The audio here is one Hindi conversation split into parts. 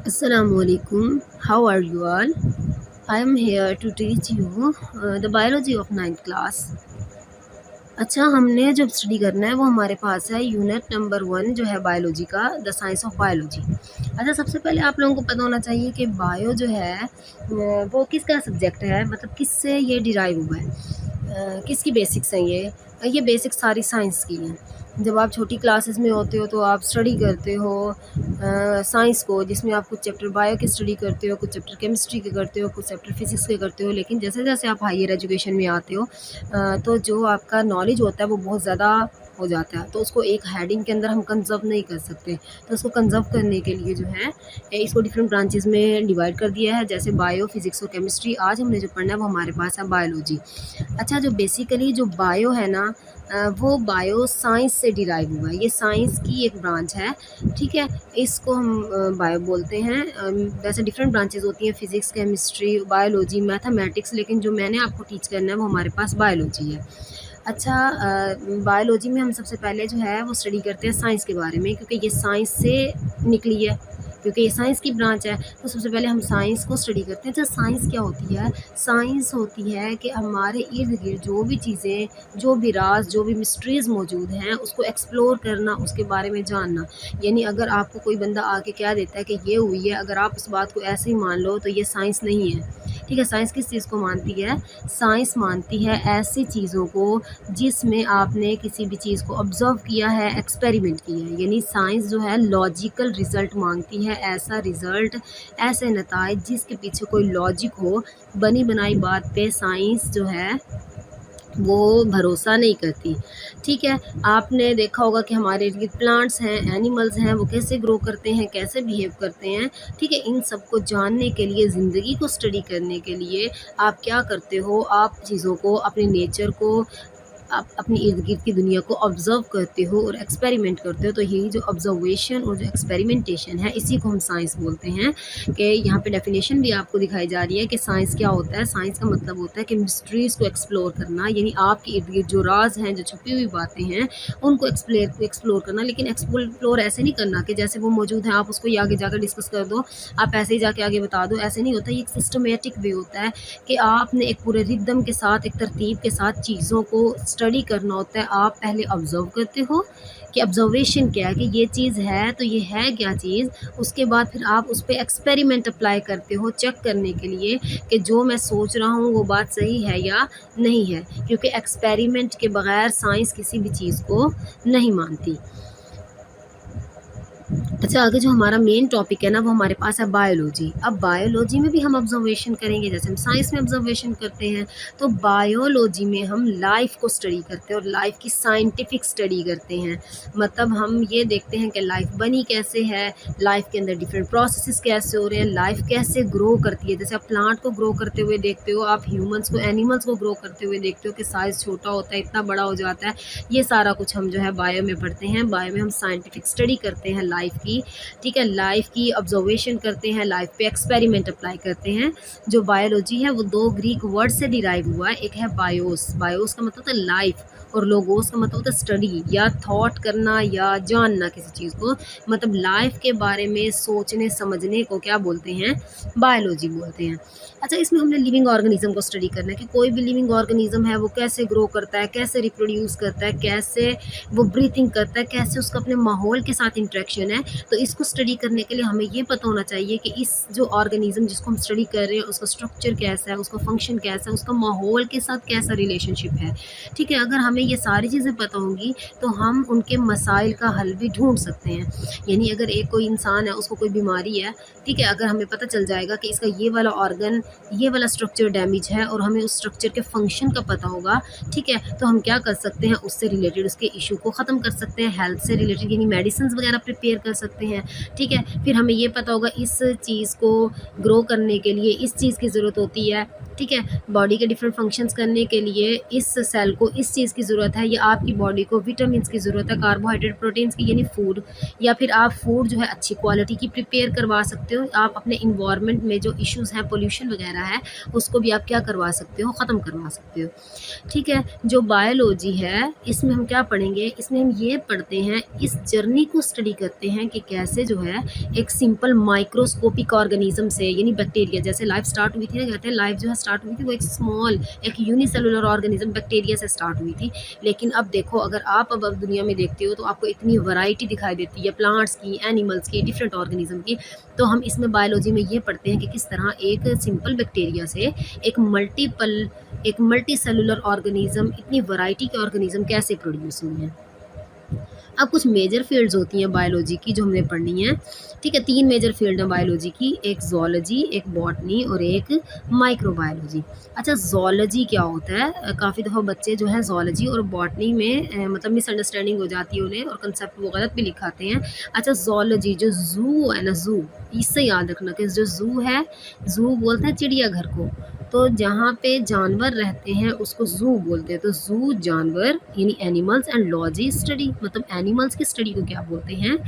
Assalamualaikum. How are you all? I am here to teach you the biology of ninth class. अच्छा, हमने जब स्टडी करना है वो हमारे पास है यूनिट नंबर 1 जो है बायोलॉजी का, द साइंस ऑफ बायोलॉजी। अच्छा, सबसे पहले आप लोगों को पता होना चाहिए कि बायो जो है वो किसका सब्जेक्ट है, मतलब किससे ये डिराइव हुआ है, किसकी बेसिक्स हैं ये बेसिक्स सारी साइंस की हैं। जब आप छोटी क्लासेस में होते हो तो आप स्टडी करते हो साइंस को, जिसमें आप कुछ चैप्टर बायो की स्टडी करते हो, कुछ चैप्टर केमिस्ट्री के करते हो, कुछ चैप्टर फिजिक्स के करते हो। लेकिन जैसे जैसे आप हायर एजुकेशन में आते हो तो जो आपका नॉलेज होता है वो बहुत ज़्यादा हो जाता है, तो उसको एक हेडिंग के अंदर हम कंजर्व नहीं कर सकते। तो उसको कंजर्व करने के लिए जो है इसको डिफरेंट ब्रांचेस में डिवाइड कर दिया है, जैसे बायो, फिजिक्स और केमिस्ट्री। आज हमने जो पढ़ना है वो हमारे पास है बायोलॉजी। अच्छा, जो बेसिकली जो बायो है ना, वो बायो साइंस से डिराइव हुआ है, ये साइंस की एक ब्रांच है। ठीक है, इसको हम बायो बोलते हैं। वैसे डिफरेंट ब्रांचेस होती हैं, फिजिक्स, केमिस्ट्री, बायोलॉजी, मैथमेटिक्स, लेकिन जो मैंने आपको टीच करना है वो हमारे पास बायोलॉजी है। अच्छा, बायोलॉजी में हम सबसे पहले जो है वो स्टडी करते हैं साइंस के बारे में, क्योंकि ये साइंस से निकली है, क्योंकि ये साइंस की ब्रांच है। तो सबसे पहले हम साइंस को स्टडी करते हैं। तो साइंस क्या होती है? साइंस होती है कि हमारे इर्द गिर्द जो भी चीज़ें, जो भी राज, जो भी मिस्ट्रीज़ मौजूद हैं, उसको एक्सप्लोर करना, उसके बारे में जानना। यानी अगर आपको कोई बंदा आके कह देता है कि ये हुई है, अगर आप उस बात को ऐसे ही मान लो तो ये साइंस नहीं है। ठीक है, साइंस किस चीज़ को मानती है? साइंस मानती है ऐसी चीज़ों को जिसमें आपने किसी भी चीज़ को ऑब्ज़र्व किया है, एक्सपेरिमेंट किया है। यानी साइंस जो है लॉजिकल रिज़ल्ट मांगती है, ऐसा रिज़ल्ट, ऐसे नताइज जिसके पीछे कोई लॉजिक हो। बनी बनाई बात पे साइंस जो है वो भरोसा नहीं करती। ठीक है, आपने देखा होगा कि हमारे इर्द गिर्द प्लांट्स हैं, एनिमल्स हैं, वो कैसे ग्रो करते हैं, कैसे बिहेव करते हैं। ठीक है, इन सब को जानने के लिए, ज़िंदगी को स्टडी करने के लिए आप क्या करते हो? आप चीज़ों को, अपने नेचर को, आप अपनी इर्द गिर्द की दुनिया को ऑब्ज़र्व करते हो और एक्सपेरिमेंट करते हो। तो यही जो ऑब्ज़र्वेशन और जो एक्सपेरिमेंटेशन है, इसी को हम साइंस बोलते हैं। कि यहाँ पे डेफिनेशन भी आपको दिखाई जा रही है कि साइंस क्या होता है। साइंस का मतलब होता है कि मिस्ट्रीज़ को एक्सप्लोर करना, यानी आपके इर्द गिर्द जो राज हैं, जो छुपी हुई बातें हैं, उनको एक्सप्लोर करना। लेकिन एक्सप्लोर ऐसे नहीं करना कि जैसे वो मौजूद हैं आप उसको ही आगे जाकर डिस्कस कर दो, आप ऐसे ही जाके आगे बता दो, ऐसे नहीं होता। ये एक सिस्टमेटिक वे होता है कि आपने एक पूरे रिदम के साथ, एक तरतीब के साथ चीज़ों को स्टडी करना होता है। आप पहले ऑब्ज़र्व करते हो कि ऑब्ज़र्वेशन क्या है, कि ये चीज़ है तो ये है क्या चीज़। उसके बाद फिर आप उस पे एक्सपेरिमेंट अप्लाई करते हो, चेक करने के लिए कि जो मैं सोच रहा हूँ वो बात सही है या नहीं है, क्योंकि एक्सपेरिमेंट के बगैर साइंस किसी भी चीज़ को नहीं मानती। अच्छा, आगे जो हमारा मेन टॉपिक है ना वो हमारे पास है बायोलॉजी। अब बायोलॉजी में भी हम ऑब्जर्वेशन करेंगे, जैसे हम साइंस में ऑब्जर्वेशन करते हैं, तो बायोलॉजी में हम लाइफ को स्टडी करते हैं और लाइफ की साइंटिफिक स्टडी करते हैं। मतलब हम ये देखते हैं कि लाइफ बनी कैसे है, लाइफ के अंदर डिफरेंट प्रोसेसेस कैसे हो रहे हैं, लाइफ कैसे ग्रो करती है। जैसे आप प्लांट को ग्रो करते हुए देखते हो, आप ह्यूमंस को, एनिमल्स को ग्रो करते हुए देखते हो कि साइज़ छोटा होता है, इतना बड़ा हो जाता है। ये सारा कुछ हम जो है बायो में पढ़ते हैं। बायो में हम साइंटिफिक स्टडी करते हैं लाइफ की। ठीक है, लाइफ की ऑब्जर्वेशन करते हैं, लाइफ पे एक्सपेरिमेंट अप्लाई करते हैं। जो बायोलॉजी है वो दो ग्रीक वर्ड से डिराइव हुआ है। एक है बायोस, बायोस का मतलब होता है लाइफ, और लोगोस का मतलब होता है स्टडी या थॉट करना या जानना किसी चीज़ को। मतलब लाइफ के बारे में सोचने समझने को क्या बोलते हैं? बायोलॉजी बोलते हैं। अच्छा, इसमें हमने लिविंग ऑर्गेनिज्म को स्टडी करना है कि कोई भी लिविंग ऑर्गेनिज्म है वो कैसे ग्रो करता है, कैसे रिप्रोड्यूस करता है, कैसे वो ब्रीथिंग करता है, कैसे उसका अपने माहौल के साथ इंटरेक्शन है। तो इसको स्टडी करने के लिए हमें ये पता होना चाहिए कि इस जो ऑर्गेनिज्म जिसको हम स्टडी कर रहे हैं उसका स्ट्रक्चर कैसा है, उसका फंक्शन कैसा है, उसका माहौल के साथ कैसा रिलेशनशिप है। ठीक है, अगर हमें ये सारी चीज़ें पता होंगी तो हम उनके मसाइल का हल भी ढूंढ सकते हैं। यानी अगर एक कोई इंसान है, उसको कोई बीमारी है, ठीक है, अगर हमें पता चल जाएगा कि इसका ये वाला ऑर्गन, ये वाला स्ट्रक्चर डैमेज है और हमें उस स्ट्रक्चर के फंक्शन का पता होगा, ठीक है, तो हम क्या कर सकते हैं, उससे रिलेटेड उसके इशू को ख़त्म कर सकते हैं। हेल्थ से रिलेटेड यानी मेडिसिन वगैरह प्रिपेयर कर सकते हैं। ठीक है, फिर हमें ये पता होगा इस चीज़ को ग्रो करने के लिए इस चीज़ की ज़रूरत होती है, ठीक है। बॉडी के डिफरेंट फंक्शंस करने के लिए इस सेल को इस चीज़ की ज़रूरत है, या आपकी बॉडी को विटामिन्स की ज़रूरत है, कार्बोहाइड्रेट, प्रोटीन्स की, यानी फूड, या फिर आप फूड जो है अच्छी क्वालिटी की प्रिपेयर करवा सकते हो। आप अपने इन्वायरमेंट में जो इश्यूज़ हैं, पोल्यूशन वगैरह है, उसको भी आप क्या करवा सकते हो, ख़त्म करवा सकते हो। ठीक है। जो बायोलॉजी है इसमें हम क्या पढ़ेंगे, इसमें हम ये पढ़ते हैं, इस जर्नी को स्टडी करते हैं कि कैसे जो है एक सिंपल माइक्रोस्कोपिक ऑर्गेनिज्म से, यानी बैक्टीरिया, जैसे लाइफ स्टार्ट हुई थी ना, कहते हैं लाइफ जो है स्टार्ट हुई थी वो एक स्मॉल, एक यूनिसेलुलर ऑर्गेनिज्म बैक्टीरिया से स्टार्ट हुई थी। लेकिन अब देखो, अगर आप अब दुनिया में देखते हो तो आपको इतनी वैरायटी दिखाई देती है, प्लांट्स की, एनिमल्स की, डिफरेंट ऑर्गेनिज्म की। तो हम इसमें बायोलॉजी में ये पढ़ते हैं कि किस तरह एक सिंपल बैक्टीरिया से एक मल्टी सेलुलर ऑर्गेनिज्म, इतनी वैरायटी के ऑर्गेनिज्म कैसे प्रोड्यूस हुई हैं। अब कुछ मेजर फील्ड्स होती हैं बायोलॉजी की जो हमने पढ़नी है। ठीक है। 3 मेजर फील्ड है बायोलॉजी की, एक ज़ूलॉजी, एक बॉटनी और एक माइक्रोबायोलॉजी। अच्छा, ज़ूलॉजी क्या होता है? काफ़ी दफ़ा बच्चे जो है ज़ूलॉजी और बॉटनी में मतलब मिसअंडरस्टैंडिंग हो जाती है उन्हें, और कंसेप्ट वो गलत भी लिखाते हैं। अच्छा, ज़ूलॉजी जो ज़ू है ना, ज़ू, इससे याद रखना कि जो ज़ू है, ज़ू बोलते हैं चिड़ियाघर को, तो जहाँ पे जानवर रहते हैं उसको ज़ू बोलते हैं। तो ज़ू जानवर, यानी एनिमल्स, एंड लॉजी स्टडी, मतलब एनिमल्स की स्टडी को क्या बोलते हैं,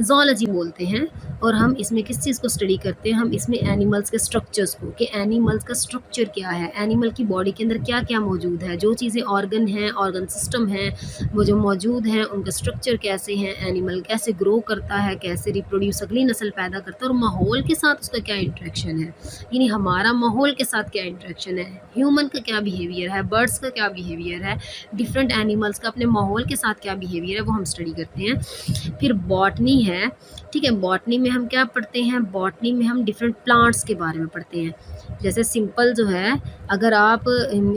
ज़ूलॉजी बोलते हैं। और हम इसमें किस चीज़ को स्टडी करते हैं, हम इसमें एनिमल्स के स्ट्रक्चर्स को, कि एनिमल्स का स्ट्रक्चर क्या है, एनिमल की बॉडी के अंदर क्या क्या मौजूद है, जो चीज़ें ऑर्गन हैं, ऑर्गन सिस्टम हैं, वो जो मौजूद हैं उनका स्ट्रक्चर कैसे हैं, एनिमल कैसे ग्रो करता है, कैसे रिप्रोड्यूस, अगली नस्ल पैदा करता है, और माहौल के साथ उसका क्या इंट्रैक्शन है, यानी हमारा माहौल के साथ क्या इंट्रैक्शन है, ह्यूमन का क्या बिहेवियर है, बर्ड्स का क्या बिहेवियर है, डिफरेंट एनिमल्स का अपने माहौल के साथ क्या बिहेवियर है, वो हम स्टडी करते हैं। फिर बॉटनी है। ठीक है। बॉटनी में हम क्या पढ़ते हैं, बॉटनी में हम डिफरेंट प्लांट्स के बारे में पढ़ते हैं। जैसे सिंपल जो है, अगर आप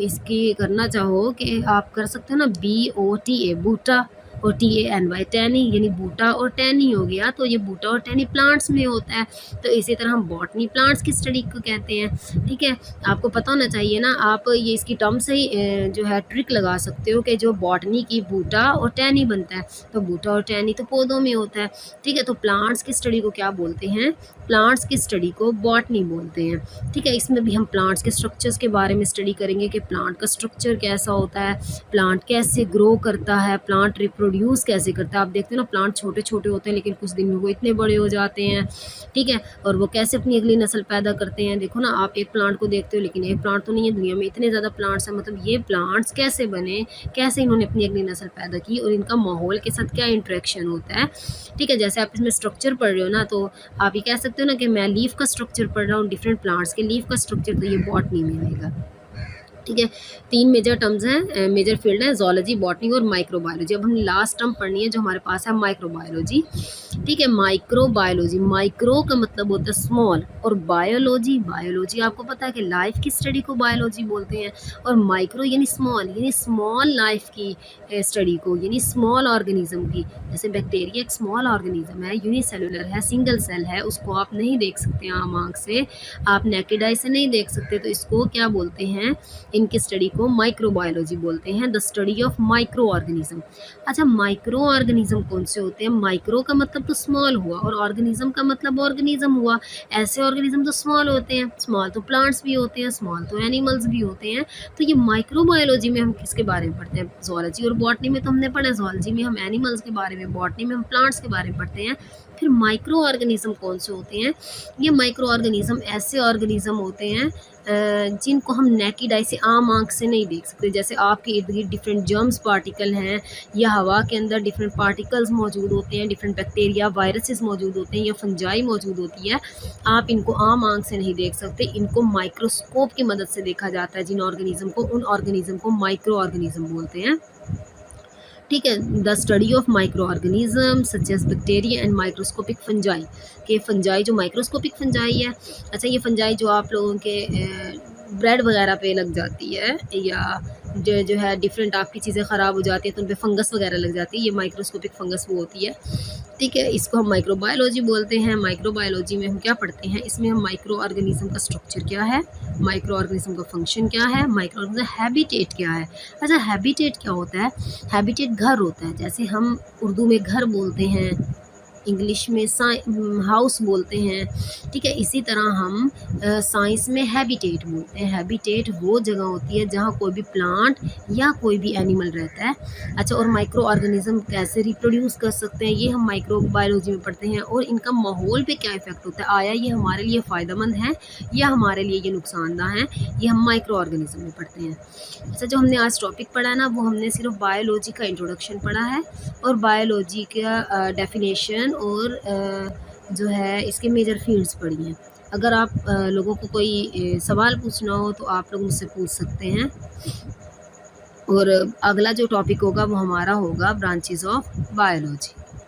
इसकी करना चाहो कि आप कर सकते हो ना, BOTA, बूटा, और TANY, टैनी, यानी बूटा और टैनी हो गया, तो ये बूटा और टैनी प्लांट्स में होता है। तो इसी तरह हम बॉटनी प्लांट्स की स्टडी को कहते हैं। ठीक है। आपको पता होना चाहिए ना, आप ये इसकी टर्म से ही जो है ट्रिक लगा सकते हो कि जो बॉटनी की बूटा और टैनी बनता है, तो बूटा और टैनी तो पौधों में होता है। ठीक है। तो प्लांट्स की स्टडी को क्या बोलते हैं, प्लांट्स की स्टडी को बॉटनी बोलते हैं। ठीक है। इसमें भी हम प्लांट्स के स्ट्रक्चर्स के बारे में स्टडी करेंगे कि प्लांट का स्ट्रक्चर कैसा होता है, प्लांट कैसे ग्रो करता है, प्लांट रिप्रोड्यूस कैसे करता है। आप देखते हो ना, प्लांट छोटे छोटे होते हैं लेकिन कुछ दिन में वो इतने बड़े हो जाते हैं। ठीक है। और वो कैसे अपनी अगली नस्ल पैदा करते हैं। देखो ना, आप एक प्लांट को देखते हो लेकिन एक प्लांट तो नहीं है, दुनिया में इतने ज़्यादा प्लांट्स हैं, मतलब ये प्लांट्स कैसे बने, कैसे इन्होंने अपनी अगली नस्ल पैदा की, और इनका माहौल के साथ क्या इंट्रैक्शन होता है। ठीक है। जैसे आप इसमें स्ट्रक्चर पढ़ रहे हो ना, तो आप ये कह सकते हो ना कि मैं लीफ का स्ट्रक्चर पढ़ रहा हूँ, डिफरेंट प्लांट्स के लीफ का स्ट्रक्चर, तो ये बॉटनी में आएगा। ठीक है। 3 मेजर टर्म्स हैं, मेजर फील्ड है, ज़ूलॉजी, बॉटनी और माइक्रोबायोलॉजी। अब हम लास्ट टर्म पढ़नी है जो हमारे पास है, माइक्रोबायोलॉजी। ठीक है। माइक्रोबायोलॉजी, माइक्रो का मतलब होता है स्मॉल, और बायोलॉजी, बायोलॉजी आपको पता है कि लाइफ की स्टडी को बायोलॉजी बोलते हैं, और माइक्रो यानी स्मॉल लाइफ की स्टडी को, यानी स्मॉल ऑर्गेनिज्म की। जैसे बैक्टीरिया एक स्मॉल ऑर्गेनिज्म है, यूनिसेलुलर है, सिंगल सेल है, उसको आप नहीं देख सकते आम आँख से, आप नेकेड आई से नहीं देख सकते, तो इसको क्या बोलते हैं, इनकी स्टडी को माइक्रोबायोलॉजी बोलते हैं, the study of micro organism. अच्छा, माइक्रो ऑर्गेनिज्म कौन से होते हैं, माइक्रो का मतलब तो स्मॉल हुआ, और ऑर्गेनिज्म का मतलब ऑर्गेनिज्म हुआ। ऐसे ऑर्गेनिज्म तो स्मॉल होते हैं, स्मॉल तो प्लांट्स भी होते हैं, स्मॉल तो एनिमल्स भी होते हैं। तो ये माइक्रोबायोलॉजी में हम किसके बारे में पढ़ते हैं, ज़ूलॉजी और बॉटनी में तो हमने पढ़ा, ज़ूलॉजी में हम एनिमल्स के बारे में, बॉटनी में हम प्लांट्स के बारे में पढ़ते हैं। फिर माइक्रो ऑर्गेनिज्म कौन से होते हैं, ये माइक्रो ऑर्गेनिज्म ऐसे ऑर्गेनिज्म होते हैं जिनको हम नेकेड आई से, आम आँख से नहीं देख सकते। जैसे आपके इर्द गिर्द डिफरेंट जर्म्स पार्टिकल हैं, या हवा के अंदर डिफरेंट पार्टिकल्स मौजूद होते हैं, डिफरेंट बैक्टीरिया, वायरसेस मौजूद होते हैं, या फंजाई मौजूद होती है, आप इनको आम आँख से नहीं देख सकते, इनको माइक्रोस्कोप की मदद से देखा जाता है। जिन ऑर्गेनिज्म को, उन ऑर्गेनिज्म को माइक्रो ऑर्गेनिज्म बोलते हैं। ठीक है। The study of microorganism such as bacteria and microscopic fungi, के फंजाई जो माइक्रोस्कोपिक फंजाई है। अच्छा, ये फंजाई जो आप लोगों के ब्रेड वगैरह पे लग जाती है, या जो है डिफरेंट आपकी चीज़ें ख़राब हो जाती हैं तो उन पर फंगस वगैरह लग जाती है, ये माइक्रोस्कोपिक फंगस वो होती है। ठीक है। इसको हम माइक्रोबायोलॉजी बोलते हैं। माइक्रोबायोलॉजी में हम क्या पढ़ते हैं, इसमें हम माइक्रो ऑर्गेनिज्म का स्ट्रक्चर क्या है, माइक्रो ऑर्गेनिज्म का फंक्शन क्या है, माइक्रो ऑर्गेनिज्म हैबिटेट क्या है। अच्छा, हैबिटेट क्या होता है, हैबिटेट घर होता है। जैसे हम उर्दू में घर बोलते हैं, इंग्लिश में हाउस बोलते हैं, ठीक है। इसी तरह हम साइंस में हैबिटेट बोलते हैं। हैबिटेट वो जगह होती है जहाँ कोई भी प्लांट या कोई भी एनिमल रहता है। अच्छा, और माइक्रो ऑर्गेनिज्म कैसे रिप्रोड्यूस कर सकते हैं, ये हम माइक्रो बायोलॉजी में पढ़ते हैं। और इनका माहौल पे क्या इफ़ेक्ट होता है, आया ये हमारे लिए फ़ायदेमंद है या हमारे लिए ये नुकसानदा है, ये हम माइक्रो ऑर्गेनिज्म में पढ़ते हैं। अच्छा, जो हमने आज टॉपिक पढ़ा ना, वो हमने सिर्फ बायोलॉजी का इंट्रोडक्शन पढ़ा है और बायोलॉजी का डेफिनेशन और जो है इसके मेजर फील्ड्स पढ़ी हैं। अगर आप लोगों को कोई सवाल पूछना हो तो आप लोग मुझसे पूछ सकते हैं। और अगला जो टॉपिक होगा वो हमारा होगा ब्रांचेस ऑफ बायोलॉजी।